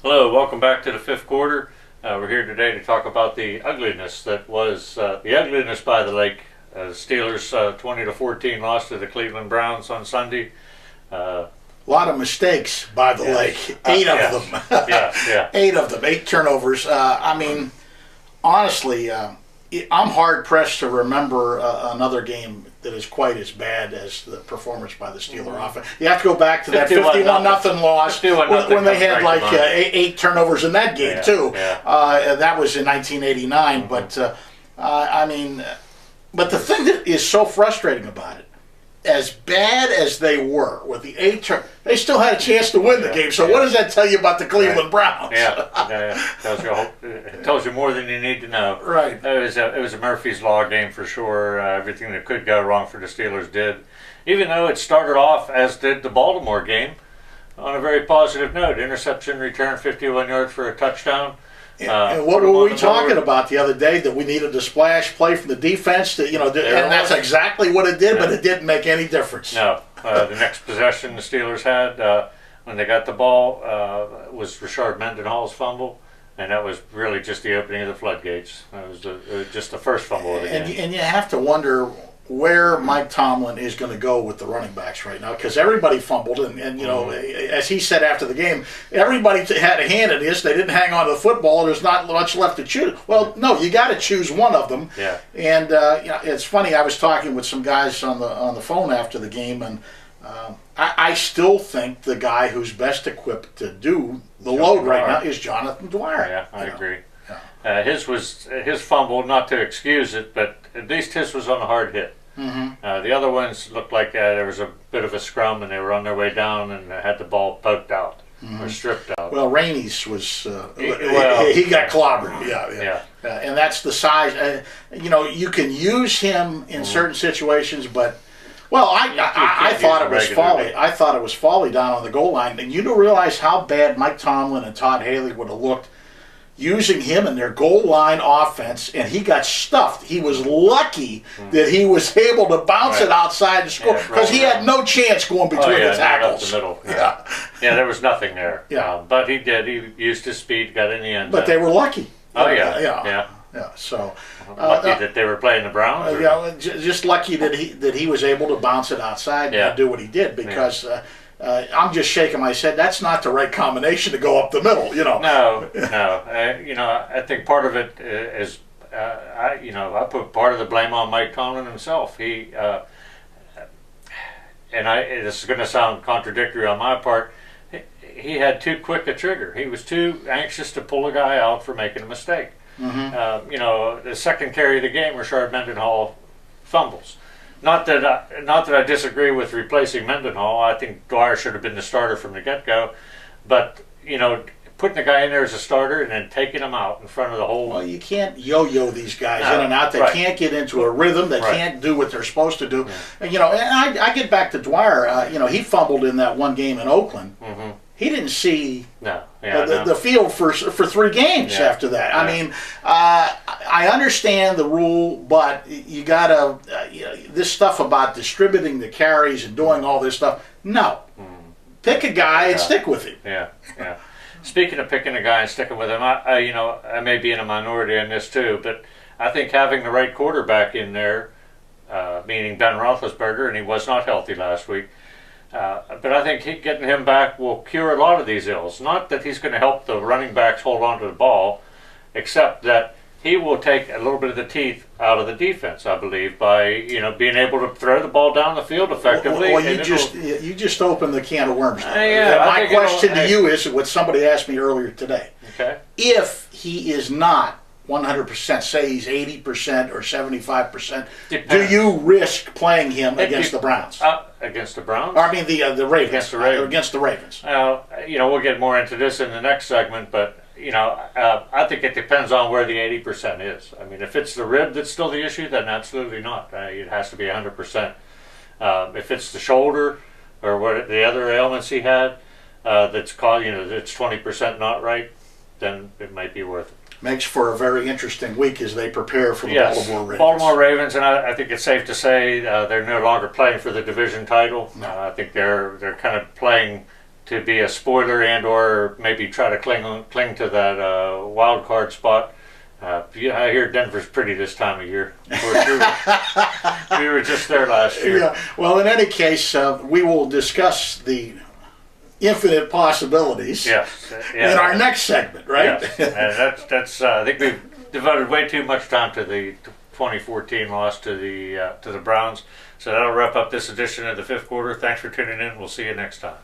Hello, welcome back to the fifth quarter. We're here today to talk about the ugliness that was the ugliness by the lake. Steelers 20-14 lost to the Cleveland Browns on Sunday. A lot of mistakes by the lake. Eight of them. Yeah. 8 of them. 8 turnovers. Honestly, I'm hard pressed to remember another game that is quite as bad as the performance by the Steeler offense. You have to go back to that 51-0 loss when they had like 8 turnovers in that game too. That was in 1989. But but the thing that is so frustrating about it, as bad as they were with the 8 they still had a chance to win the game. So what does that tell you about the Cleveland Browns? It tells you more than you need to know. Right. It was a Murphy's Law game for sure. Everything that could go wrong for the Steelers did. Even though it started off, as did the Baltimore game, on a very positive note. Interception return, 51 yards for a touchdown. And what were we talking about the other day? That we needed a splash play from the defense, and that's exactly what it did, but it didn't make any difference. No. The next possession the Steelers had when they got the ball was Rashard Mendenhall's fumble, and that was really just the opening of the floodgates. It was just the first fumble of the game. And you have to wonder where Mike Tomlin is going to go with the running backs right now, because everybody fumbled, and as he said after the game, everybody had a hand in this. They didn't hang on to the football. There's not much left to choose. Well, no, you got to choose one of them. Yeah. And it's funny. I was talking with some guys on the phone after the game, and I still think the guy who's best equipped to do the load right now is Jonathan Dwyer. Yeah, I agree. His fumble, not to excuse it, but at least his was on a hard hit. The other ones looked like there was a bit of a scrum, and they were on their way down and had the ball poked out or stripped out. Well, Rainey's was he got clobbered. Yeah. And that's the size. You can use him in certain situations, but I thought it was Foley. I thought it was Foley down on the goal line, and you don't realize how bad Mike Tomlin and Todd Haley would have looked using him in their goal line offense, and he got stuffed. He was lucky that he was able to bounce it outside and score, because he had no chance going between the tackles. Up the middle. There was nothing there. But he did. He used his speed, got in the end. But they were lucky. Yeah. So lucky that they were playing the Browns. Just lucky that he was able to bounce it outside and do what he did, because. I'm just shaking my head. That's not the right combination to go up the middle, No. I think part of it is, I put part of the blame on Mike Tomlin himself. This is going to sound contradictory on my part. He had too quick a trigger. He was too anxious to pull a guy out for making a mistake. The second carry of the game, Rashard Mendenhall fumbles. Not that I disagree with replacing Mendenhall. I think Dwyer should have been the starter from the get-go. But, putting the guy in there as a starter and then taking him out in front of the whole... Well, you can't yo-yo these guys in and out. They can't get into a rhythm. They can't do what they're supposed to do. And, and I get back to Dwyer. He fumbled in that one game in Oakland. He didn't see the field for 3 games after that. I understand the rule, but you gotta this stuff about distributing the carries and doing all this stuff. No, pick a guy and stick with him. Yeah. Speaking of picking a guy and sticking with him, I may be in a minority on this too, but I think having the right quarterback in there, meaning Ben Roethlisberger, and he was not healthy last week. But I think getting him back will cure a lot of these ills. Not that he's going to help the running backs hold on to the ball, except that he will take a little bit of the teeth out of the defense, I believe, by being able to throw the ball down the field effectively. Well, you just opened the can of worms. My question to you is what somebody asked me earlier today. Okay. If he is not 100%, say he's 80% or 75%, do you risk playing him against the Browns? Against the Browns? I mean the Ravens. Against the Ravens. We'll get more into this in the next segment, but I think it depends on where the 80% is. I mean, if it's the rib that's still the issue, then absolutely not. It has to be 100%. If it's the shoulder or what the other ailments he had that's caused, that's 20% not right, then it might be worth it. Makes for a very interesting week as they prepare for the Baltimore Ravens. Baltimore Ravens, and I think it's safe to say they're no longer playing for the division title. No. I think they're kind of playing to be a spoiler and or maybe try to cling to that wild card spot. I hear Denver's pretty this time of year. Of course, we were just there last year. Yeah. Well, in any case, we will discuss the infinite possibilities in our next segment, right? Yeah. And that's I think we've devoted way too much time to the 2014 loss to the Browns. So that'll wrap up this edition of the fifth quarter. Thanks for tuning in. We'll see you next time.